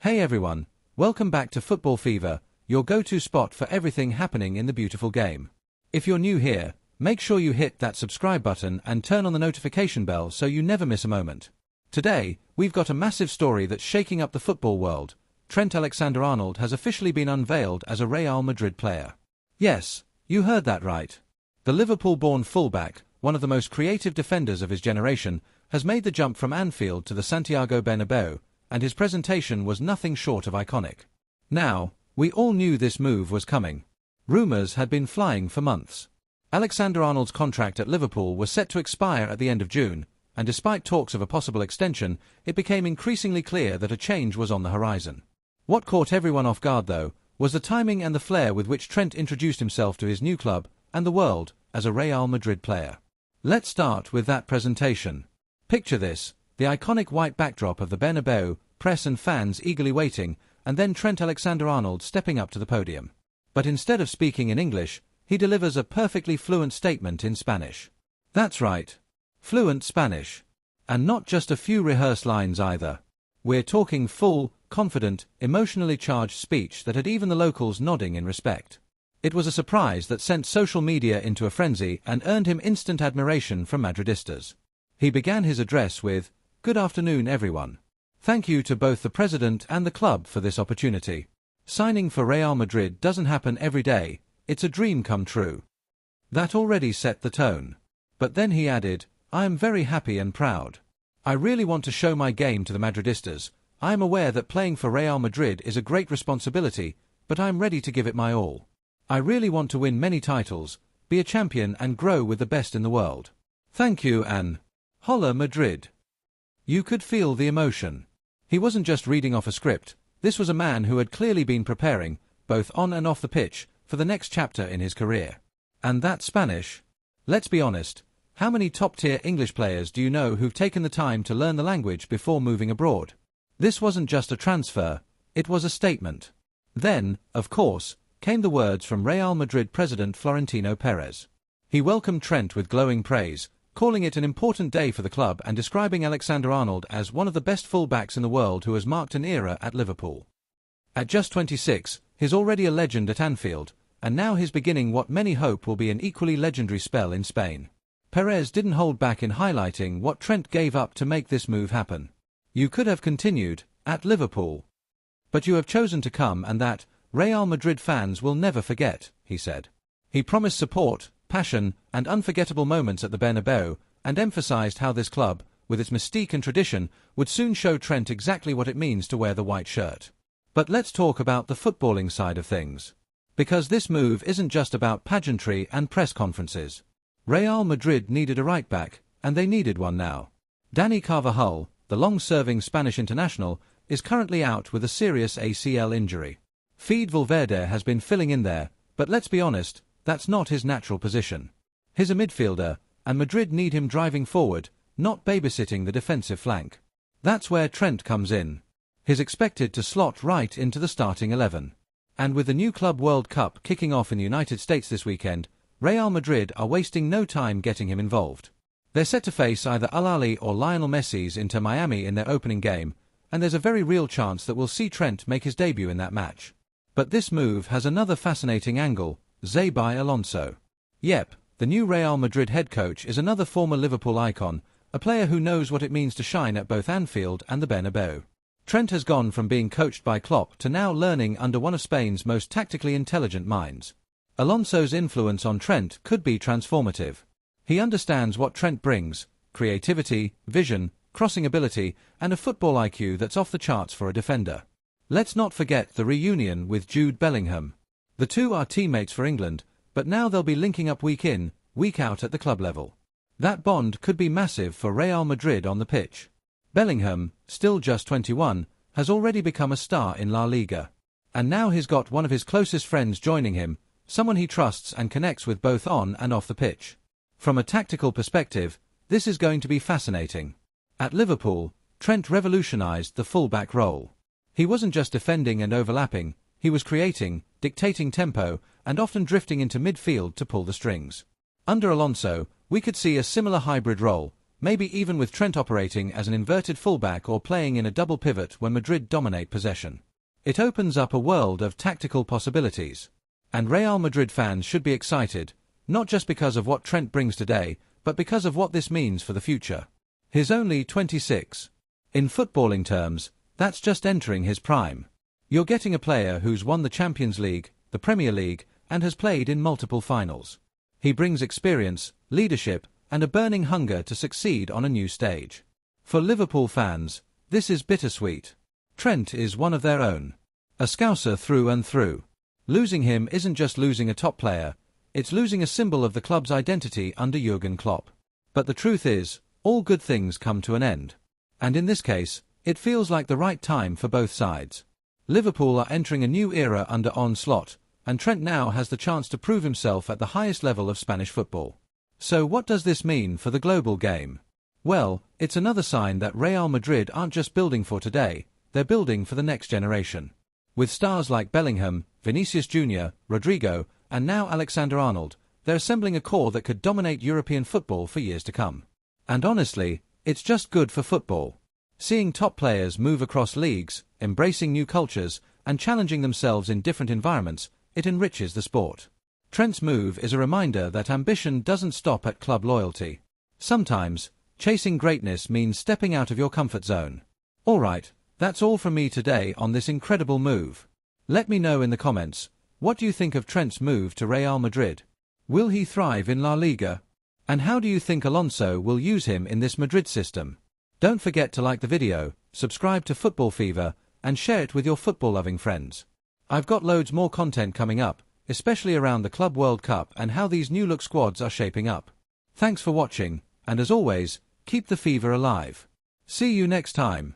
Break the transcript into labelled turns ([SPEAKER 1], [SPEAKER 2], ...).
[SPEAKER 1] Hey everyone, welcome back to Football Fever, your go-to spot for everything happening in the beautiful game. If you're new here, make sure you hit that subscribe button and turn on the notification bell so you never miss a moment. Today, we've got a massive story that's shaking up the football world. Trent Alexander-Arnold has officially been unveiled as a Real Madrid player. Yes, you heard that right. The Liverpool-born fullback, one of the most creative defenders of his generation, has made the jump from Anfield to the Santiago Bernabeu, and his presentation was nothing short of iconic. Now, we all knew this move was coming. Rumours had been flying for months. Alexander-Arnold's contract at Liverpool was set to expire at the end of June, and despite talks of a possible extension, it became increasingly clear that a change was on the horizon. What caught everyone off guard, though, was the timing and the flair with which Trent introduced himself to his new club and the world as a Real Madrid player. Let's start with that presentation. Picture this, the iconic white backdrop of the Bernabeu, press and fans eagerly waiting, and then Trent Alexander-Arnold stepping up to the podium. But instead of speaking in English, he delivers a perfectly fluent statement in Spanish. That's right, fluent Spanish. And not just a few rehearsed lines either. We're talking full, confident, emotionally charged speech that had even the locals nodding in respect. It was a surprise that sent social media into a frenzy and earned him instant admiration from Madridistas. He began his address with, "Good afternoon everyone. Thank you to both the president and the club for this opportunity. Signing for Real Madrid doesn't happen every day, it's a dream come true." That already set the tone. But then he added, "I am very happy and proud. I really want to show my game to the Madridistas. I am aware that playing for Real Madrid is a great responsibility, but I am ready to give it my all. I really want to win many titles, be a champion and grow with the best in the world. Thank you and holla Madrid." You could feel the emotion. He wasn't just reading off a script. This was a man who had clearly been preparing, both on and off the pitch, for the next chapter in his career. And that Spanish? Let's be honest, how many top-tier English players do you know who've taken the time to learn the language before moving abroad? This wasn't just a transfer, it was a statement. Then, of course, came the words from Real Madrid president Florentino Perez. He welcomed Trent with glowing praise, calling it an important day for the club and describing Alexander-Arnold as one of the best fullbacks in the world who has marked an era at Liverpool. At just 26, he's already a legend at Anfield, and now he's beginning what many hope will be an equally legendary spell in Spain. Perez didn't hold back in highlighting what Trent gave up to make this move happen. "You could have continued at Liverpool, but you have chosen to come, and that Real Madrid fans will never forget," he said. He promised support, passion, and unforgettable moments at the Bernabeu, and emphasized how this club, with its mystique and tradition, would soon show Trent exactly what it means to wear the white shirt. But let's talk about the footballing side of things. Because this move isn't just about pageantry and press conferences. Real Madrid needed a right-back, and they needed one now. Dani Carvajal, the long-serving Spanish international, is currently out with a serious ACL injury. Fede Valverde has been filling in there, but let's be honest, that's not his natural position. He's a midfielder, and Madrid need him driving forward, not babysitting the defensive flank. That's where Trent comes in. He's expected to slot right into the starting 11. And with the new Club World Cup kicking off in the United States this weekend, Real Madrid are wasting no time getting him involved. They're set to face either Al Ahly or Lionel Messi's Inter Miami in their opening game, and there's a very real chance that we'll see Trent make his debut in that match. But this move has another fascinating angle. Xabi Alonso. Yep, the new Real Madrid head coach is another former Liverpool icon, a player who knows what it means to shine at both Anfield and the Bernabeu. Trent has gone from being coached by Klopp to now learning under one of Spain's most tactically intelligent minds. Alonso's influence on Trent could be transformative. He understands what Trent brings: creativity, vision, crossing ability, and a football IQ that's off the charts for a defender. Let's not forget the reunion with Jude Bellingham. The two are teammates for England, but now they'll be linking up week in, week out at the club level. That bond could be massive for Real Madrid on the pitch. Bellingham, still just 21, has already become a star in La Liga. And now he's got one of his closest friends joining him, someone he trusts and connects with both on and off the pitch. From a tactical perspective, this is going to be fascinating. At Liverpool, Trent revolutionized the fullback role. He wasn't just defending and overlapping, he was creating, dictating tempo, and often drifting into midfield to pull the strings. Under Alonso, we could see a similar hybrid role, maybe even with Trent operating as an inverted fullback or playing in a double pivot when Madrid dominate possession. It opens up a world of tactical possibilities. And Real Madrid fans should be excited, not just because of what Trent brings today, but because of what this means for the future. He's only 26. In footballing terms, that's just entering his prime. You're getting a player who's won the Champions League, the Premier League, and has played in multiple finals. He brings experience, leadership, and a burning hunger to succeed on a new stage. For Liverpool fans, this is bittersweet. Trent is one of their own. A Scouser through and through. Losing him isn't just losing a top player, it's losing a symbol of the club's identity under Jurgen Klopp. But the truth is, all good things come to an end. And in this case, it feels like the right time for both sides. Liverpool are entering a new era under Onslaught, and Trent now has the chance to prove himself at the highest level of Spanish football. So what does this mean for the global game? Well, it's another sign that Real Madrid aren't just building for today, they're building for the next generation. With stars like Bellingham, Vinicius Jr., Rodrigo, and now Alexander-Arnold, they're assembling a core that could dominate European football for years to come. And honestly, it's just good for football. Seeing top players move across leagues, embracing new cultures, and challenging themselves in different environments, it enriches the sport. Trent's move is a reminder that ambition doesn't stop at club loyalty. Sometimes, chasing greatness means stepping out of your comfort zone. Alright, that's all from me today on this incredible move. Let me know in the comments, what do you think of Trent's move to Real Madrid? Will he thrive in La Liga? And how do you think Alonso will use him in this Madrid system? Don't forget to like the video, subscribe to Football Fever, and share it with your football-loving friends. I've got loads more content coming up, especially around the Club World Cup and how these new-look squads are shaping up. Thanks for watching, and as always, keep the fever alive. See you next time.